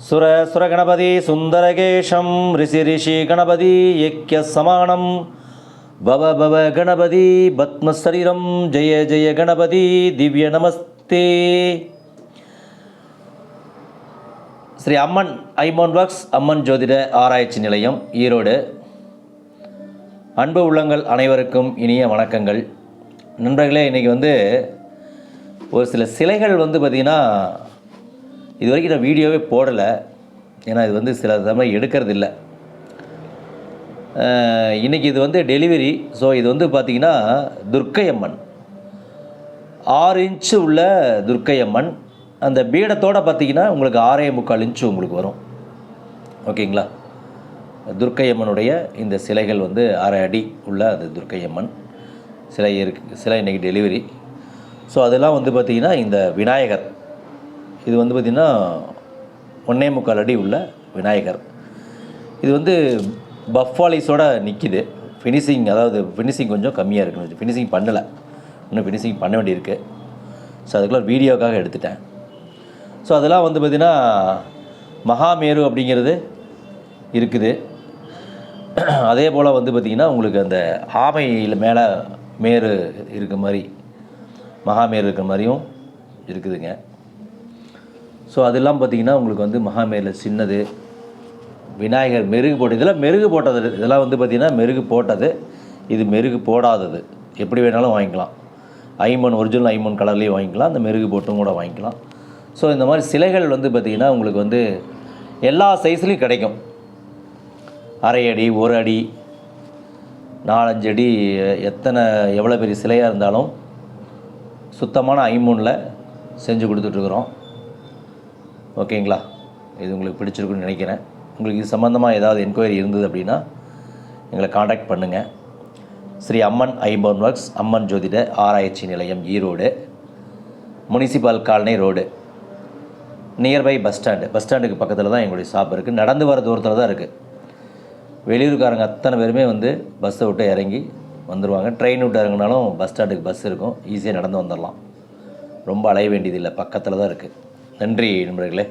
सुरगणपति सुंदरकेशं ऋषि गणपति यज्ञ समानं भव भव गणपति पद्मशरीरं जय जय गणपति दिव्य नमस्ते. ஸ்ரீ அம்மன் ஐமோன் ஒர்க்ஸ் அம்மன் ஜோதிட ஆராய்ச்சி நிலையம் ஈரோடு. அன்பு உள்ளங்கள் அனைவருக்கும் இனிய வணக்கங்கள். நண்பர்களே, இன்றைக்கி ஒரு சில சிலைகள் பார்த்திங்கன்னா இது வரைக்கும் நான் வீடியோவே போடலை. ஏன்னா இது சில சமயம் எடுக்கிறது இல்லை. இன்றைக்கி இது டெலிவரி. ஸோ இது பார்த்திங்கன்னா துர்க்கை அம்மன், 6 இன்ச்சு உள்ள துர்க்கை அம்மன். அந்த பீடத்தோடு பார்த்திங்கன்னா உங்களுக்கு 6.25 இன்ச்சு உங்களுக்கு வரும். ஓகேங்களா? துர்க்கை அம்மனுடைய இந்த சிலைகள் 6 அடி உள்ள அந்த துர்க்கை அம்மன் சிலை சிலை இன்றைக்கி டெலிவரி. ஸோ அதெல்லாம் பார்த்திங்கன்னா இந்த விநாயகர் இது பார்த்திங்கன்னா 1.25 அடி உள்ள விநாயகர். இது பஃபாலிஸோடு நிற்கிது. ஃபினிஷிங், அதாவது ஃபினிஷிங் கொஞ்சம் கம்மியாக இருக்குன்னு, ஃபினிஷிங் பண்ணலை, இன்னும் ஃபினிஷிங் பண்ண வேண்டியிருக்கு. ஸோ அதுக்குள்ள வீடியோக்காக எடுத்துட்டேன். ஸோ அதெல்லாம் பார்த்திங்கன்னா மகாமேரு அப்படிங்கிறது இருக்குது. அதே போல் பார்த்திங்கன்னா உங்களுக்கு அந்த ஆமையில் மேலே மேரு இருக்க மாதிரி, மகாமேரு இருக்கிற மாதிரியும் இருக்குதுங்க. ஸோ அதெல்லாம் பார்த்திங்கன்னா உங்களுக்கு மகாமேரில் சின்னது, விநாயகர் மெருகு போட்டது. இதெல்லாம் மெருகு போட்டது. இதெல்லாம் பார்த்திங்கன்னா மெருகு போட்டது, இது மெருகு போடாதது. எப்படி வேணாலும் வாங்கிக்கலாம். ஐமன் ஒரிஜினல் ஐமன் கலர்லேயும் வாங்கிக்கலாம், அந்த மெருகு போட்டும் கூட வாங்கிக்கலாம். ஸோ இந்த மாதிரி சிலைகள் பார்த்திங்கன்னா உங்களுக்கு எல்லா சைஸ்லேயும் கிடைக்கும். 1/2 அடி, 1 அடி, 4-5 அடி, எவ்வளோ பெரிய சிலையாக இருந்தாலும் சுத்தமான ஐமூனில் செஞ்சு கொடுத்துட்ருக்குறோம். ஓகேங்களா? இது உங்களுக்கு பிடிச்சிருக்குன்னு நினைக்கிறேன். உங்களுக்கு இது சம்மந்தமாக ஏதாவது என்கொயரி இருந்தது அப்படின்னா எங்களை காண்டாக்ட் பண்ணுங்கள். ஸ்ரீ அம்மன் ஐமோன் ஒர்க்ஸ் அம்மன் ஜோதிட ஆராய்ச்சி நிலையம் Erode, municipal colony road, nearby bus ஸ்டாண்டுக்கு பக்கத்தில் தான் எங்களுடைய ஷாப் இருக்குது. நடந்து வர தூரத்தில் தான் இருக்குது. வெளியூருக்காரங்க அத்தனை பேருமே பஸ்ஸை விட்டு இறங்கி வந்துடுவாங்க. ட்ரெயின் விட்டு இறங்கினாலும் பஸ் ஸ்டாண்டுக்கு பஸ் இருக்கும், ஈஸியாக நடந்து வந்துடலாம். ரொம்ப அலைய வேண்டியதில்லை, பக்கத்தில் தான் இருக்குது. நன்றி நண்பர்களே.